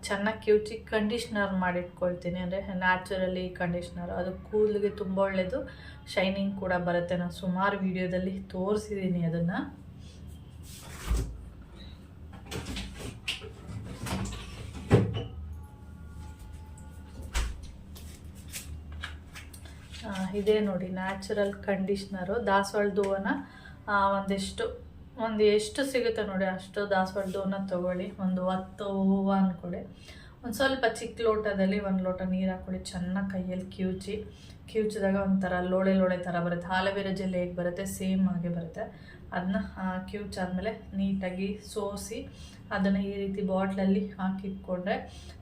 ಚೆನ್ನಾಗಿ ಕಿವುಚಿ ಕಂಡೀಷ್ನರ್ ಮಾಡಿಟ್ಕೊಳ್ತೀನಿ. ಅಂದರೆ ನ್ಯಾಚುರಲಿ ಕಂಡೀಷ್ನರ್, ಅದು ಕೂದಲಿಗೆ ತುಂಬ ಒಳ್ಳೆಯದು, ಶೈನಿಂಗ್ ಕೂಡ ಬರುತ್ತೆ. ನಾನು ಸುಮಾರು ವಿಡಿಯೋದಲ್ಲಿ ತೋರಿಸಿದ್ದೀನಿ ಅದನ್ನು. ಇದೇ ನೋಡಿ ನ್ಯಾಚುರಲ್ ಕಂಡೀಷ್ನರು. ದಾಸವಾಳದ ಹೂವನ್ನ ಎಷ್ಟು ಸಿಗುತ್ತೆ ನೋಡಿ ಅಷ್ಟು ದಾಸವಾಳದ ಹೂವನ್ನ ತೊಗೊಳ್ಳಿ. ಒಂದು 10 ಹೂವು ಅಂದ್ಕೊಳ್ಳಿ. ಒಂದು ಸ್ವಲ್ಪ ಚಿಕ್ಕ ಲೋಟದಲ್ಲಿ 1 ಲೋಟ ನೀರು ಹಾಕ್ಕೊಳ್ಳಿ. ಚೆನ್ನಾಗಿ ಕೈಯಲ್ಲಿ ಕಿವುಚಿದಾಗ ಒಂಥರ ಲೋಳೆ ಥರ ಬರುತ್ತೆ. ಆಲೋವೆರಾ ಜೆಲ್ ಹೇಗೆ ಬರುತ್ತೆ ಸೇಮ್ ಹಾಗೆ ಬರುತ್ತೆ. ಅದನ್ನ ಕಿವುಚಾದ್ಮೇಲೆ ನೀಟಾಗಿ ಸೋಸಿ ಅದನ್ನು ಈ ರೀತಿ ಬಾಟ್ಲಲ್ಲಿ ಹಾಕಿಟ್ಕೊಂಡ್ರೆ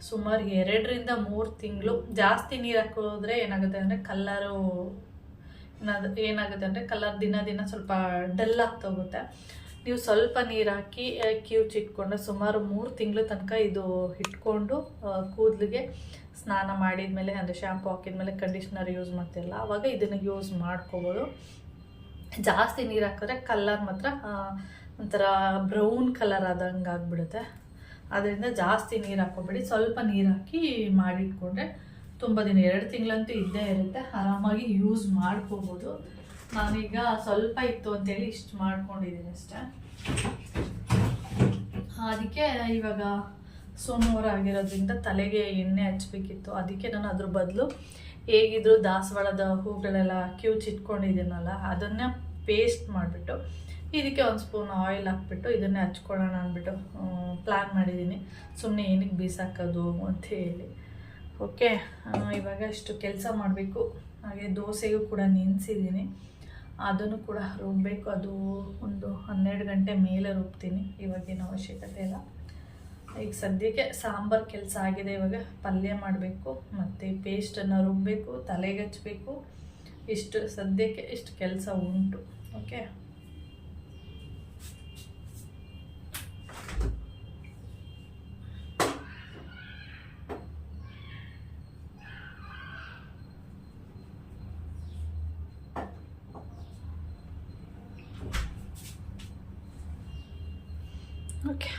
ಸುಮಾರು 2-3 ತಿಂಗಳು. ಜಾಸ್ತಿ ನೀರು ಹಾಕೋದ್ರೆ ಏನಾಗುತ್ತೆ ಅಂದರೆ ಕಲರ್ ದಿನ ಸ್ವಲ್ಪ ಡಲ್ ಆಗ್ತಾ ಹೋಗುತ್ತೆ. ನೀವು ಸ್ವಲ್ಪ ನೀರು ಹಾಕಿ ಕಿವುಚಿಟ್ಕೊಂಡ್ರೆ ಸುಮಾರು 3 ತಿಂಗಳು ತನಕ ಇದು ಇಟ್ಕೊಂಡು ಕೂದಲಿಗೆ ಸ್ನಾನ ಮಾಡಿದ್ಮೇಲೆ, ಅಂದರೆ ಶಾಂಪು ಹಾಕಿದ್ಮೇಲೆ ಕಂಡೀಷ್ನರ್ ಯೂಸ್ ಮಾಡ್ತಿರಲ್ಲ ಆವಾಗ ಇದನ್ನು ಯೂಸ್ ಮಾಡ್ಕೋಬೋದು. ಜಾಸ್ತಿ ನೀರು ಹಾಕಿದ್ರೆ ಕಲರ್ ಮಾತ್ರ ಒಂಥರ ಬ್ರೌನ್ ಕಲರ್ ಆದಂಗೆ ಆಗಿಬಿಡುತ್ತೆ. ಅದರಿಂದ ಜಾಸ್ತಿ ನೀರು ಹಾಕೋಬೇಡಿ, ಸ್ವಲ್ಪ ನೀರು ಹಾಕಿ ಮಾಡಿಟ್ಕೊಂಡ್ರೆ ತುಂಬ ದಿನ 2 ತಿಂಗಳಂತೂ ಇದ್ದೇ ಇರುತ್ತೆ, ಆರಾಮಾಗಿ ಯೂಸ್ ಮಾಡ್ಕೋಬೋದು. ನಾನೀಗ ಸ್ವಲ್ಪ ಇತ್ತು ಅಂತೇಳಿ ಇಷ್ಟು ಮಾಡ್ಕೊಂಡಿದ್ದೀನಿ ಅಷ್ಟೇ. ಅದಕ್ಕೆ ಇವಾಗ ಸೋಮವಾರ ಆಗಿರೋದ್ರಿಂದ ತಲೆಗೆ ಎಣ್ಣೆ ಹಚ್ಬೇಕಿತ್ತು. ಅದಕ್ಕೆ ನಾನು ಅದ್ರ ಬದಲು ಹೇಗಿದ್ರು ದಾಸವಾಳದ ಹೂಗಳೆಲ್ಲ ಕಿವುಚಿಟ್ಕೊಂಡಿದ್ದೀನಲ್ಲ, ಅದನ್ನು ಪೇಸ್ಟ್ ಮಾಡಿಬಿಟ್ಟು ಇದಕ್ಕೆ 1 ಸ್ಪೂನ್ ಆಯಿಲ್ ಹಾಕ್ಬಿಟ್ಟು ಇದನ್ನೇ ಹಚ್ಕೊಳ್ಳೋಣ ಅಂದ್ಬಿಟ್ಟು ಪ್ಲ್ಯಾನ್ ಮಾಡಿದ್ದೀನಿ. ಸುಮ್ಮನೆ ಏನಕ್ಕೆ ಬೀಸಾಕೋದು ಅಂತ ಹೇಳಿ. ಓಕೆ, ಇವಾಗ ಇಷ್ಟು ಕೆಲಸ ಮಾಡಬೇಕು. ಹಾಗೆ ದೋಸೆಗೂ ಕೂಡ ನೆನೆಸಿದ್ದೀನಿ, ಅದನ್ನು ಕೂಡ ರುಬ್ಬಬೇಕು. ಅದು ಒಂದು 12 ಗಂಟೆ ಮೇಲೆ ರುಬ್ತೀನಿ, ಇವಾಗೇನು ಅವಶ್ಯಕತೆ ಇಲ್ಲ. ಈಗ ಸದ್ಯಕ್ಕೆ ಸಾಂಬಾರು ಕೆಲಸ ಆಗಿದೆ. ಇವಾಗ ಪಲ್ಯ ಮಾಡಬೇಕು ಮತ್ತು ಪೇಸ್ಟನ್ನು ರುಬ್ಬಬೇಕು, ತಲೆಗೆ ಹಚ್ಚಬೇಕು. ಇಷ್ಟು ಸದ್ಯಕ್ಕೆ ಇಷ್ಟು ಕೆಲಸ ಉಂಟು. Okay, okay.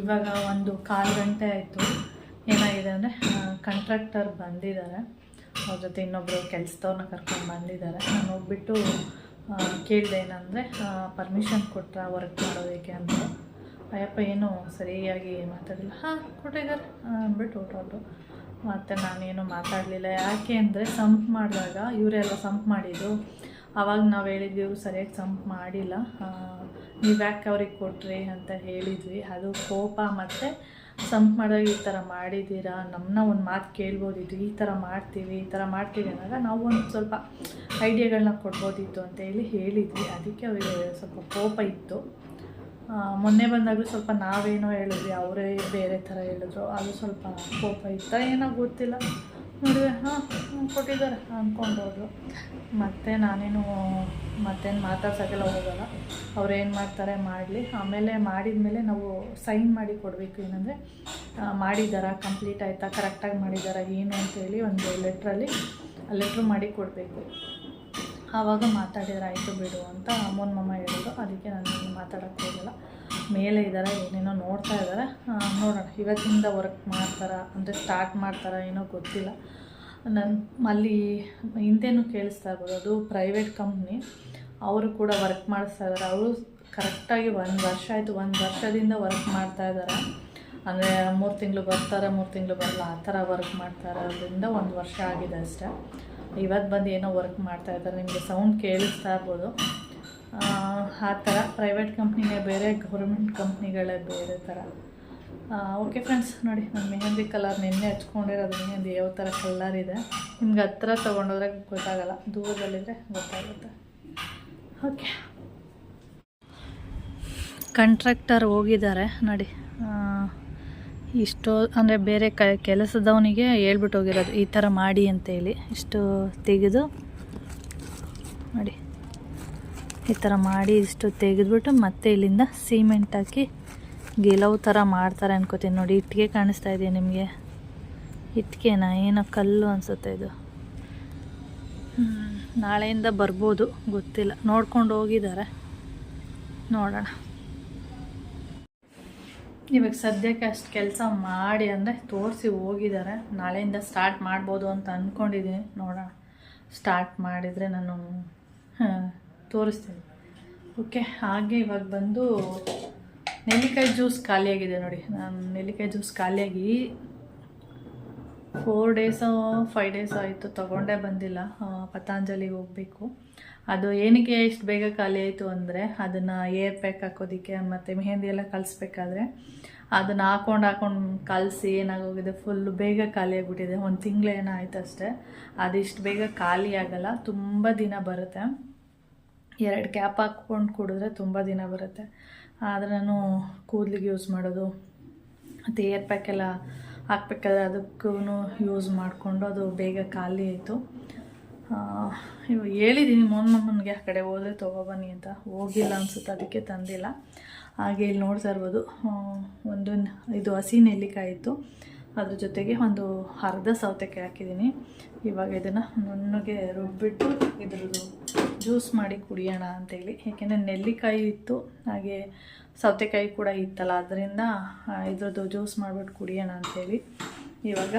ಇವಾಗ 1-1/4 ಗಂಟೆ ಆಯಿತು. ಏನಾಗಿದೆ ಅಂದರೆ ಕಾಂಟ್ರಾಕ್ಟರ್ ಬಂದಿದ್ದಾರೆ, ಅವ್ರ ಜೊತೆ ಇನ್ನೊಬ್ಬರು ಕೆಲಸದವ್ರನ್ನ ಕರ್ಕೊಂಡು ಬಂದಿದ್ದಾರೆ. ನಾನು ಹೋಗ್ಬಿಟ್ಟು ಕೇಳಿದೆ ಏನಂದರೆ ಪರ್ಮಿಷನ್ ಕೊಟ್ಟರೆ ವರ್ಕ್ ಮಾಡೋದಕ್ಕೆ ಅಂತ. ಅಯ್ಯಪ್ಪ ಏನೂ ಸರಿಯಾಗಿ ಮಾತಾಡಿಲ್ಲ. ಕೊಟ್ಟಿದ್ದಾರೆ ಅಂದ್ಬಿಟ್ಟು ಹೊರಟೋದ್ರು. ಮತ್ತು ನಾನೇನು ಮಾತಾಡಲಿಲ್ಲ. ಯಾಕೆ ಅಂದರೆ ಸಂಪ್ ಮಾಡಿದಾಗ ಇವರೆಲ್ಲ ಸಂಪ್ ಮಾಡಿದ್ದು, ಆವಾಗ ನಾವು ಹೇಳಿದ್ವಿ ಇವರು ಸರಿಯಾಗಿ ಸಂಪ್ ಮಾಡಿಲ್ಲ, ನೀವು ಯಾಕೆ ಅವ್ರಿಗೆ ಕೊಟ್ರಿ ಅಂತ ಹೇಳಿದ್ವಿ. ಅದು ಕೋಪ. ಮತ್ತು ಸಂಪ್ ಮಾಡಿದಾಗ ಈ ಥರ ಮಾಡಿದ್ದೀರಾ, ನಮ್ಮನ್ನ ಒಂದು ಮಾತು ಕೇಳ್ಬೋದಿತ್ತು, ಈ ಥರ ಮಾಡ್ತೀವಿ ಅನ್ನೋದಾಗ ನಾವು ಒಂದು ಸ್ವಲ್ಪ ಐಡಿಯಾಗಳನ್ನ ಕೊಡ್ಬೋದಿತ್ತು ಅಂತೇಳಿ ಹೇಳಿದ್ವಿ. ಅದಕ್ಕೆ ಅವರಿಗೆ ಸ್ವಲ್ಪ ಕೋಪ ಇತ್ತು. ಮೊನ್ನೆ ಬಂದಾಗಲೂ ಸ್ವಲ್ಪ ನಾವೇನೋ ಹೇಳಿದ್ವಿ, ಅವರೇ ಬೇರೆ ಥರ ಹೇಳಿದ್ರು. ಅದು ಸ್ವಲ್ಪ ಕೋಪ ಇತ್ತ ಏನೋ ಗೊತ್ತಿಲ್ಲ. ನೋಡಿದೆ ಕೊಟ್ಟಿದ್ದಾರೆ ಅಂದ್ಕೊಂಡು ಹೋದ್ರು. ಮತ್ತು ನಾನೇನು ಮತ್ತೇನು ಮಾತಾಡ್ಸೋಕ್ಕೆಲ್ಲ ಹೋಗೋಲ್ಲ. ಅವ್ರು ಏನು ಮಾಡ್ತಾರೆ ಮಾಡಲಿ. ಆಮೇಲೆ ಮಾಡಿದ ನಾವು ಸೈನ್ ಮಾಡಿ ಕೊಡಬೇಕು. ಏನಂದರೆ ಮಾಡಿದ್ದಾರಾ, ಕಂಪ್ಲೀಟ್ ಆಯಿತಾ, ಕರೆಕ್ಟಾಗಿ ಮಾಡಿದ್ದಾರಾ ಏನು ಅಂತೇಳಿ ಒಂದು ಲೆಟ್ರ್ ಮಾಡಿ ಕೊಡಬೇಕು. ಆವಾಗ ಮಾತಾಡಿದ್ರೆ ಆಯಿತು ಬಿಡು ಅಂತ ಅಮ್ಮನ ಮಮ್ಮ ಹೇಳಿದ್ರು. ಅದಕ್ಕೆ ನಾನು ಮಾತಾಡೋಕ್ಕೆ ಹೋಗಲ್ಲ. ಮೇಲೆ ಇದ್ದಾರೆ, ಏನೇನೋ ನೋಡ್ತಾ ಇದ್ದಾರೆ. ನೋಡೋಣ, ಇವತ್ತಿಂದ ವರ್ಕ್ ಮಾಡ್ತಾರಾ ಅಂದರೆ ಸ್ಟಾರ್ಟ್ ಮಾಡ್ತಾರಾ ಏನೋ ಗೊತ್ತಿಲ್ಲ. ಅಲ್ಲಿ ಹಿಂದೆನೂ ಕೇಳಿಸ್ತಾ ಇರ್ಬೋದು, ಅದು ಪ್ರೈವೇಟ್ ಕಂಪ್ನಿ, ಅವರು ಕೂಡ ವರ್ಕ್ ಮಾಡಿಸ್ತಾ ಇದ್ದಾರೆ. ಅವರು ಕರೆಕ್ಟಾಗಿ 1 ವರ್ಷ ಆಯಿತು. 1 ವರ್ಷದಿಂದ ವರ್ಕ್ ಮಾಡ್ತಾ ಇದ್ದಾರೆ. ಅಂದರೆ 3 ತಿಂಗಳು ಬರ್ತಾರೆ, 3 ತಿಂಗಳು ಬರಲ್ಲ, ಆ ಥರ ವರ್ಕ್ ಮಾಡ್ತಾ ಇರೋದ್ರಿಂದ 1 ವರ್ಷ ಆಗಿದೆ ಅಷ್ಟೇ. ಇವತ್ತು ಬಂದು ಏನೋ ವರ್ಕ್ ಮಾಡ್ತಾ ಇದ್ದಾರೆ. ನಿಮಗೆ ಸೌಂಡ್ ಕೇಳಿಸ್ತಾ ಇರ್ಬೋದು. ಆ ಥರ ಪ್ರೈವೇಟ್ ಕಂಪ್ನಿನೇ ಬೇರೆ, ಗೌರ್ಮೆಂಟ್ ಕಂಪ್ನಿಗಳೇ ಬೇರೆ ಥರ. ಓಕೆ ಫ್ರೆಂಡ್ಸ್, ನೋಡಿ ನಾನು ಮೆಹಂದಿ ಕಲರ್ ನಿನ್ನೆ ಹಚ್ಕೊಂಡಿರೋದು. ಮೆಹಂದಿ ಯಾವ ಥರ ಕಲರ್ ಇದೆ ನಿಮ್ಗೆ ಹತ್ರ ತೊಗೊಂಡೋದ್ರೆ ಗೊತ್ತಾಗಲ್ಲ, ದೂರದಲ್ಲಿದ್ದರೆ ಗೊತ್ತಾಗುತ್ತೆ. ಓಕೆ, ಕಾಂಟ್ರಾಕ್ಟರ್ ಹೋಗಿದ್ದಾರೆ ನೋಡಿ. ಇಷ್ಟು ಅಂದರೆ ಬೇರೆ ಕೆಲಸದವನಿಗೆ ಹೇಳ್ಬಿಟ್ಟು ಹೋಗಿರೋದು ಈ ಥರ ಮಾಡಿ ಅಂತೇಳಿ. ಇಷ್ಟು ತೆಗೆದು ನೋಡಿ, ಈ ಥರ ಮಾಡಿ ಇಷ್ಟು ತೆಗೆದುಬಿಟ್ಟು ಮತ್ತೆ ಇಲ್ಲಿಂದ ಸಿಮೆಂಟ್ ಹಾಕಿ ಗೆಲವು ಥರ ಮಾಡ್ತಾರೆ ಅನ್ಕೋತೀನಿ. ನೋಡಿ, ಇಟ್ಟಿಗೆ ಕಾಣಿಸ್ತಾ ಇದೆಯಾ ನಿಮಗೆ? ಇಟ್ಟಿಗೆನಾ ಏನೋ ಕಲ್ಲು ಅನಿಸುತ್ತೆ ಇದು. ನಾಳೆಯಿಂದ ಬರ್ಬೋದು, ಗೊತ್ತಿಲ್ಲ. ನೋಡ್ಕೊಂಡು ಹೋಗಿದ್ದಾರೆ, ನೋಡೋಣ. ಇವಾಗ ಸದ್ಯಕ್ಕೆ ಅಷ್ಟು ಕೆಲಸ ಮಾಡಿ ಅಂದರೆ ತೋರಿಸಿ ಹೋಗಿದ್ದಾರೆ. ನಾಳೆಯಿಂದ ಸ್ಟಾರ್ಟ್ ಮಾಡ್ಬೋದು ಅಂತ ಅಂದ್ಕೊಂಡಿದ್ದೀನಿ. ನೋಡೋಣ, ಸ್ಟಾರ್ಟ್ ಮಾಡಿದರೆ ನಾನು ತೋರಿಸ್ತೀನಿ. ಓಕೆ, ಹಾಗೆ ಇವಾಗ ಬಂದು ನೆಲ್ಲಿಕಾಯಿ ಜ್ಯೂಸ್ ಖಾಲಿಯಾಗಿದೆ ನೋಡಿ. ನಾನು ನೆಲ್ಲಿಕಾಯಿ ಜ್ಯೂಸ್ ಖಾಲಿಯಾಗಿ 4 ಡೇಸೋ 5 ಡೇಸೋ ಆಯಿತು, ತೊಗೊಂಡೇ ಬಂದಿಲ್ಲ. ಪತಾಂಜಲಿಗೆ ಹೋಗಬೇಕು. ಅದು ಏನಕ್ಕೆ ಇಷ್ಟು ಬೇಗ ಖಾಲಿ ಆಯಿತು ಅಂದರೆ, ಅದನ್ನು ಏರ್ ಪ್ಯಾಕ್ ಹಾಕೋದಕ್ಕೆ ಮತ್ತು ಮೆಹಂದಿ ಎಲ್ಲ ಕಲಿಸ್ಬೇಕಾದ್ರೆ ಅದನ್ನು ಹಾಕೊಂಡು ಕಲಸಿ ಏನಾಗೋಗಿದೆ, ಫುಲ್ಲು ಬೇಗ ಖಾಲಿ ಆಗಿಬಿಟ್ಟಿದೆ. 1 ತಿಂಗಳು ಏನೋ ಆಯ್ತು ಅಷ್ಟೇ. ಅದಿಷ್ಟು ಬೇಗ ಖಾಲಿ ಆಗೋಲ್ಲ, ತುಂಬ ದಿನ ಬರುತ್ತೆ. 2 ಕ್ಯಾಪ್ ಹಾಕ್ಕೊಂಡು ಕುಡಿದ್ರೆ ತುಂಬ ದಿನ ಬರುತ್ತೆ. ಆದರೆ ನಾನು ಕೂದಲಿಗೆ ಯೂಸ್ ಮಾಡೋದು ಮತ್ತು ಏರ್ ಪ್ಯಾಕ್ ಎಲ್ಲ ಹಾಕ್ಬೇಕಾದ್ರೆ ಅದಕ್ಕೂ ಯೂಸ್ ಮಾಡಿಕೊಂಡು ಅದು ಬೇಗ ಖಾಲಿ ಆಯಿತು. ಹೇಳಿದ್ದೀನಿ ಮೊಮ್ಮನಿಗೆ ಆ ಕಡೆ ಹೋದರೆ ತೊಗೊಬನ್ನಿ ಅಂತ, ಹೋಗಿಲ್ಲ ಅನಿಸುತ್ತೆ, ಅದಕ್ಕೆ ತಂದಿಲ್ಲ. ಹಾಗೆ ಇಲ್ಲಿ ನೋಡ್ತಾ ಇರ್ಬೋದು, ಇದು ಹಸಿ ನೆಲ್ಲಿಕಾಯಿ ಇತ್ತು, ಅದ್ರ ಜೊತೆಗೆ ಒಂದು ಅರ್ಧ ಸೌತೆಕಾಯಿ ಹಾಕಿದ್ದೀನಿ. ಇವಾಗ ಇದನ್ನು ನುಣ್ಣಗೆ ರುಬ್ಬಿಟ್ಟು ಇದ್ರದ್ದು ಜ್ಯೂಸ್ ಮಾಡಿ ಕುಡಿಯೋಣ ಅಂತೇಳಿ. ಏಕೆಂದರೆ ನೆಲ್ಲಿಕಾಯಿ ಇತ್ತು, ಹಾಗೆ ಸೌತೆಕಾಯಿ ಕೂಡ ಇತ್ತಲ್ಲ, ಅದರಿಂದ ಇದ್ರದ್ದು ಜ್ಯೂಸ್ ಮಾಡಿಬಿಟ್ಟು ಕುಡಿಯೋಣ ಅಂಥೇಳಿ ಇವಾಗ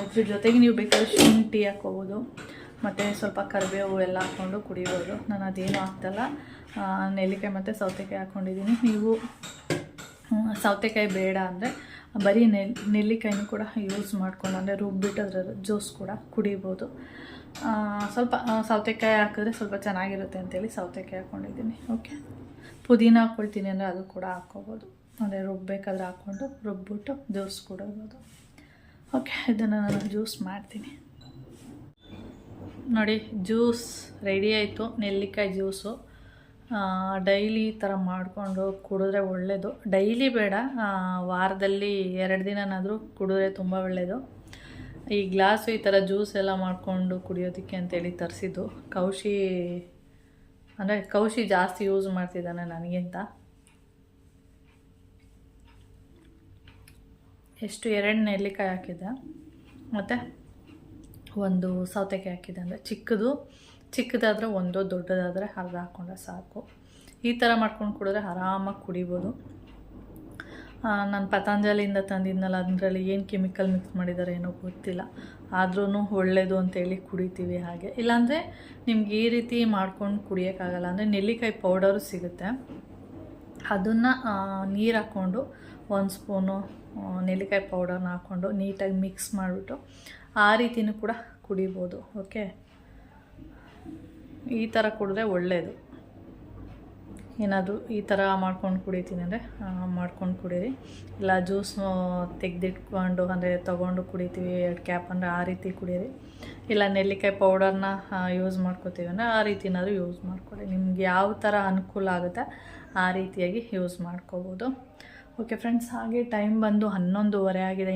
ಇದ್ರ ಜೊತೆಗೆ ನೀವು ಬೇಕಾದ್ರೆ ಶುಂಠಿ ಹಾಕ್ಕೋಬೋದು, ಮತ್ತು ಸ್ವಲ್ಪ ಕರಿಬೇವು ಎಲ್ಲ ಹಾಕ್ಕೊಂಡು ಕುಡಿಬೋದು. ನಾನು ಅದೇನು ಹಾಕ್ತಲ್ಲ, ನೆಲ್ಲಿಕಾಯಿ ಮತ್ತು ಸೌತೆಕಾಯಿ ಹಾಕ್ಕೊಂಡಿದ್ದೀನಿ. ನೀವು ಸೌತೆಕಾಯಿ ಬೇಡ ಅಂದರೆ ಬರೀ ನೆಲ್ಲಿಕಾಯಿನೂ ಕೂಡ ಯೂಸ್ ಮಾಡ್ಕೊಂಡು, ಅಂದರೆ ರುಬ್ಬಿಟ್ಟು ಅದರ ಜ್ಯೂಸ್ ಕೂಡ ಕುಡಿಬೋದು. ಸ್ವಲ್ಪ ಸೌತೆಕಾಯಿ ಹಾಕಿದ್ರೆ ಸ್ವಲ್ಪ ಚೆನ್ನಾಗಿರುತ್ತೆ ಅಂತೇಳಿ ಸೌತೆಕಾಯಿ ಹಾಕ್ಕೊಂಡಿದ್ದೀನಿ. ಓಕೆ, ಪುದೀನ ಹಾಕ್ಕೊಳ್ತೀನಿ ಅಂದರೆ ಅದು ಕೂಡ ಹಾಕ್ಕೋಬೋದು, ಅಂದರೆ ರುಬ್ಬಬೇಕಾದ್ರೆ ಹಾಕ್ಕೊಂಡು ರುಬ್ಬಿಟ್ಟು ಜ್ಯೂಸ್ ಕುಡಿಬೋದು. ಓಕೆ, ಇದನ್ನು ನಾನು ಜ್ಯೂಸ್ ಮಾಡ್ತೀನಿ. ನೋಡಿ, ಜ್ಯೂಸ್ ರೆಡಿ ಆಯಿತು, ನೆಲ್ಲಿಕಾಯಿ ಜ್ಯೂಸು. ಡೈಲಿ ಈ ಥರ ಮಾಡಿಕೊಂಡು ಕುಡಿದ್ರೆ ಒಳ್ಳೆಯದು. ಡೈಲಿ ಬೇಡ, ವಾರದಲ್ಲಿ 2 ದಿನನಾದರೂ ಕುಡಿದ್ರೆ ತುಂಬ ಒಳ್ಳೆಯದು. ಈ ಗ್ಲಾಸು ಈ ಥರ ಜ್ಯೂಸ್ ಎಲ್ಲ ಮಾಡಿಕೊಂಡು ಕುಡಿಯೋದಕ್ಕೆ ಅಂತೇಳಿ ತರಿಸಿದ್ದು. ಕೌಶಿ ಜಾಸ್ತಿ ಯೂಸ್ ಮಾಡ್ತಿದ್ದಾನೆ ನನಗಿಂತ. ಎಷ್ಟು 2 ನೆಲ್ಲಿಕಾಯಿ ಹಾಕಿದ್ದೆ ಮತ್ತು 1 ಸೌತೆಕಾಯಿ ಹಾಕಿದ್ದೆ. ಅಂದರೆ ಚಿಕ್ಕದಾದರೆ 1, ದೊಡ್ಡದಾದರೆ ಅರ್ಧ ಹಾಕ್ಕೊಂಡ್ರೆ ಸಾಕು. ಈ ಥರ ಮಾಡ್ಕೊಂಡು ಕುಡಿದ್ರೆ ಆರಾಮಾಗಿ ಕುಡಿಬೋದು. ನಾನು ಪತಂಜಲಿಯಿಂದ ತಂದಿದ್ನಲ್ಲ, ಅದರಲ್ಲಿ ಏನು ಕೆಮಿಕಲ್ ಮಿಕ್ಸ್ ಮಾಡಿದ್ದಾರೆ ಏನೋ ಗೊತ್ತಿಲ್ಲ, ಆದ್ರೂ ಒಳ್ಳೆಯದು ಅಂತೇಳಿ ಕುಡಿತೀವಿ. ಹಾಗೆ ಇಲ್ಲಾಂದರೆ ನಿಮ್ಗೆ ಈ ರೀತಿ ಮಾಡ್ಕೊಂಡು ಕುಡಿಯೋಕ್ಕಾಗಲ್ಲ ಅಂದರೆ ನೆಲ್ಲಿಕಾಯಿ ಪೌಡರು ಸಿಗುತ್ತೆ, ಅದನ್ನು ನೀರು ಹಾಕ್ಕೊಂಡು 1 ಸ್ಪೂನು ನೆಲ್ಲಿಕಾಯಿ ಪೌಡರ್ನ ಹಾಕ್ಕೊಂಡು ನೀಟಾಗಿ ಮಿಕ್ಸ್ ಮಾಡಿಬಿಟ್ಟು ಆ ರೀತಿಯೂ ಕೂಡ ಕುಡಿಬೋದು. ಓಕೆ, ಈ ಥರ ಕುಡಿದ್ರೆ ಒಳ್ಳೆಯದು. ಏನಾದರೂ ಈ ಥರ ಮಾಡ್ಕೊಂಡು ಕುಡಿತೀನಿ ಅಂದರೆ ಮಾಡ್ಕೊಂಡು ಕುಡೀರಿ. ಇಲ್ಲ ಜ್ಯೂಸ್ ತೆಗೆದಿಟ್ಕೊಂಡು ಅಂದರೆ ತೊಗೊಂಡು ಕುಡಿತೀವಿ 2 ಕ್ಯಾಪ್ ಅಂದರೆ ಆ ರೀತಿ ಕುಡೀರಿ. ಇಲ್ಲ ನೆಲ್ಲಿಕಾಯಿ ಪೌಡರ್ನ ಯೂಸ್ ಮಾಡ್ಕೋತೀವಿ ಅಂದರೆ ಆ ರೀತಿನಾದರೂ ಯೂಸ್ ಮಾಡ್ಕೊಳ್ಳಿ. ನಿಮ್ಗೆ ಯಾವ ಥರ ಅನುಕೂಲ ಆಗುತ್ತೆ ಆ ರೀತಿಯಾಗಿ ಯೂಸ್ ಮಾಡ್ಕೋಬೋದು. ಓಕೆ ಫ್ರೆಂಡ್ಸ್, ಹಾಗೆ ಟೈಮ್ ಬಂದು 11:30 ಆಗಿದೆ.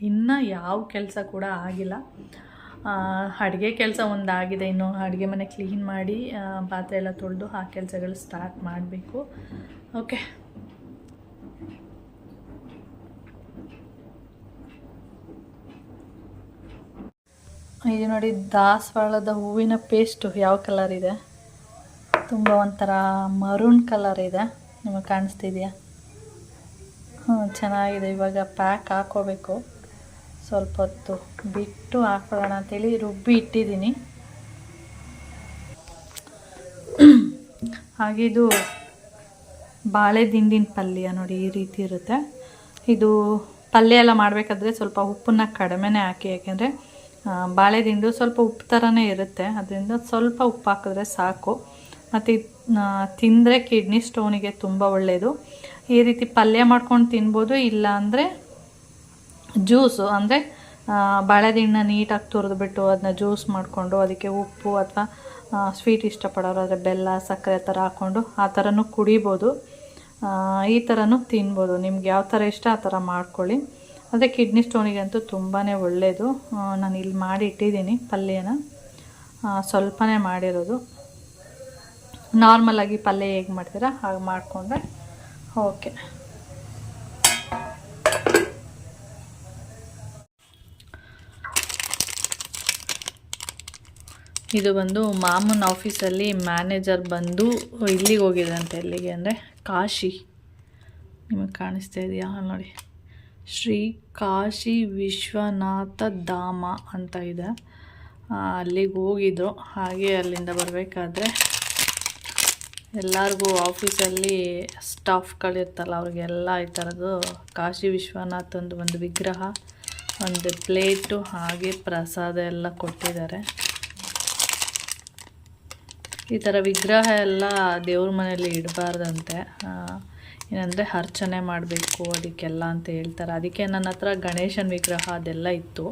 ಇನ್ನೂ ಯಾವ ಕೆಲಸ ಕೂಡ ಆಗಿಲ್ಲ. ಅಡುಗೆ ಕೆಲಸ ಒಂದಾಗಿದೆ, ಇನ್ನು ಅಡುಗೆ ಮನೆ ಕ್ಲೀನ್ ಮಾಡಿ ಪಾತ್ರೆ ಎಲ್ಲ ತೊಳೆದು ಆ ಕೆಲಸಗಳು ಸ್ಟಾರ್ಟ್ ಮಾಡಬೇಕು. ಓಕೆ, ಇದು ನೋಡಿ, ದಾಸವಾಳದ ಹೂವಿನ ಪೇಸ್ಟು ಯಾವ ಕಲರ್ ಇದೆ, ತುಂಬ ಒಂಥರ ಮರೂನ್ ಕಲರ್ ಇದೆ, ನಿಮಗೆ ಕಾಣಿಸ್ತಿದೆಯಾ? ಚೆನ್ನಾಗಿದೆ. ಇವಾಗ ಪ್ಯಾಕ್ ಹಾಕ್ಕೋಬೇಕು. ಸ್ವಲ್ಪ ಹೊತ್ತು ಬಿಟ್ಟು ಹಾಕೊಳ್ಳೋಣ ಅಂತೇಳಿ ರುಬ್ಬಿ ಇಟ್ಟಿದ್ದೀನಿ. ಹಾಗೆ ಇದು ಬಾಳೆ ದಿಂಡಿನ ಪಲ್ಯ ನೋಡಿ, ಈ ರೀತಿ ಇರುತ್ತೆ. ಇದು ಪಲ್ಯ ಎಲ್ಲ ಮಾಡಬೇಕಾದ್ರೆ ಸ್ವಲ್ಪ ಉಪ್ಪನ್ನ ಕಡಿಮೆನೇ ಹಾಕಿ, ಯಾಕೆಂದರೆ ಬಾಳೆ ದಿಂಡು ಸ್ವಲ್ಪ ಉಪ್ಪು ಥರನೇ ಇರುತ್ತೆ, ಅದರಿಂದ ಸ್ವಲ್ಪ ಉಪ್ಪು ಹಾಕಿದ್ರೆ ಸಾಕು. ಮತ್ತು ತಿಂದರೆ ಕಿಡ್ನಿ ಸ್ಟೋನಿಗೆ ತುಂಬ ಒಳ್ಳೆಯದು. ಈ ರೀತಿ ಪಲ್ಯ ಮಾಡ್ಕೊಂಡು ತಿನ್ಬೋದು. ಇಲ್ಲ ಅಂದರೆ ಜ್ಯೂಸು, ಅಂದರೆ ಬಾಳೆದಿಂಡನ್ನ ನೀಟಾಗಿ ತುರಿದ್ಬಿಟ್ಟು ಅದನ್ನ ಜ್ಯೂಸ್ ಮಾಡಿಕೊಂಡು ಅದಕ್ಕೆ ಉಪ್ಪು ಅಥವಾ ಸ್ವೀಟ್ ಇಷ್ಟಪಡೋರು ಆದರೆ ಬೆಲ್ಲ, ಸಕ್ಕರೆ ಥರ ಹಾಕ್ಕೊಂಡು ಆ ಥರನೂ ಕುಡಿಬೋದು. ಈ ಥರನೂ ತಿನ್ಬೋದು. ನಿಮ್ಗೆ ಯಾವ ಥರ ಇಷ್ಟ ಆ ಥರ ಮಾಡ್ಕೊಳ್ಳಿ. ಅದೇ ಕಿಡ್ನಿ ಸ್ಟೋನಿಗಂತೂ ತುಂಬಾ ಒಳ್ಳೆಯದು. ನಾನು ಇಲ್ಲಿ ಮಾಡಿ ಇಟ್ಟಿದ್ದೀನಿ ಪಲ್ಯನ, ಸ್ವಲ್ಪನೇ ಮಾಡಿರೋದು. ನಾರ್ಮಲಾಗಿ ಪಲ್ಯ ಹೇಗೆ ಮಾಡ್ತೀರಾ ಹಾಗೆ ಮಾಡಿಕೊಂಡ್ರೆ ಓಕೆ. ಇದು ಬಂದು ಮಾಮೂನ್ ಆಫೀಸಲ್ಲಿ ಮ್ಯಾನೇಜರ್ ಬಂದು ಇಲ್ಲಿಗೆ ಹೋಗಿದ್ರಂತೆ. ಎಲ್ಲಿಗೆ ಅಂದರೆ ಕಾಶಿ, ನಿಮಗೆ ಕಾಣಿಸ್ತಾ ಇದೆಯಾ ನೋಡಿ, ಶ್ರೀ ಕಾಶಿ ವಿಶ್ವನಾಥ ಧಾಮ ಅಂತ ಇದೆ. ಅಲ್ಲಿಗೆ ಹೋಗಿದ್ರು. ಹಾಗೆ ಅಲ್ಲಿಂದ ಬರಬೇಕಾದ್ರೆ ಎಲ್ಲರಿಗೂ ಆಫೀಸಲ್ಲಿ ಸ್ಟಾಫ್ಗಳಿರ್ತಲ್ಲ ಅವ್ರಿಗೆಲ್ಲ ಈ ಥರದ್ದು ಕಾಶಿ ವಿಶ್ವನಾಥಂದು ಒಂದು ವಿಗ್ರಹ, ಒಂದು ಪ್ಲೇಟು, ಹಾಗೆ ಪ್ರಸಾದ ಎಲ್ಲ ಕೊಟ್ಟಿದ್ದಾರೆ. ಈ ಥರ ವಿಗ್ರಹ ಎಲ್ಲ ದೇವ್ರ ಮನೆಯಲ್ಲಿ ಇಡಬಾರ್ದಂತೆ, ಏನಂದರೆ ಅರ್ಚನೆ ಮಾಡಬೇಕು ಅದಕ್ಕೆಲ್ಲ ಅಂತ ಹೇಳ್ತಾರೆ. ಅದಕ್ಕೆ ನನ್ನ ಹತ್ರ ಗಣೇಶನ ವಿಗ್ರಹ ಅದೆಲ್ಲ ಇತ್ತು,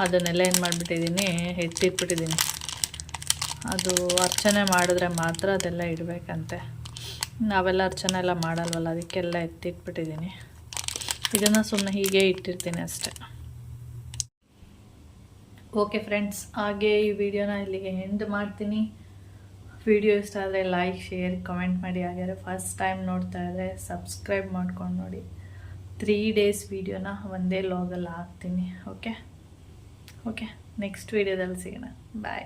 ಅದನ್ನೆಲ್ಲ ಏನು ಮಾಡಿಬಿಟ್ಟಿದ್ದೀನಿ, ಎತ್ತಿಟ್ಬಿಟ್ಟಿದ್ದೀನಿ. ಅದು ಅರ್ಚನೆ ಮಾಡಿದ್ರೆ ಮಾತ್ರ ಅದೆಲ್ಲ ಇಡಬೇಕಂತೆ. ನಾವೆಲ್ಲ ಅರ್ಚನೆ ಎಲ್ಲ ಮಾಡಲ್ವಲ್ಲ, ಅದಕ್ಕೆಲ್ಲ ಎತ್ತಿಟ್ಬಿಟ್ಟಿದ್ದೀನಿ. ಇದನ್ನು ಸುಮ್ಮನೆ ಹೀಗೆ ಇಟ್ಟಿರ್ತೀನಿ ಅಷ್ಟೆ. ಓಕೆ ಫ್ರೆಂಡ್ಸ್, ಹಾಗೆ ಈ ವಿಡಿಯೋನ ಇಲ್ಲಿಗೆ ಎಂಡ್ ಮಾಡ್ತೀನಿ. ವಿಡಿಯೋ ಇಷ್ಟ ಆದರೆ ಲೈಕ್, ಶೇರ್, ಕಮೆಂಟ್ ಮಾಡಿ. ಹಾಗಾದರೆ ಫಸ್ಟ್ ಟೈಮ್ ನೋಡ್ತಾ ಇದ್ದರೆ ಸಬ್ಸ್ಕ್ರೈಬ್ ಮಾಡ್ಕೊಂಡು ನೋಡಿ. 3 days ವಿಡಿಯೋನ ಒಂದೇ ಲಾಗಲ್ಲಿ ಹಾಕ್ತೀನಿ. ಓಕೆ, ನೆಕ್ಸ್ಟ್ ವಿಡಿಯೋದಲ್ಲಿ ಸಿಗೋಣ. ಬಾಯ್.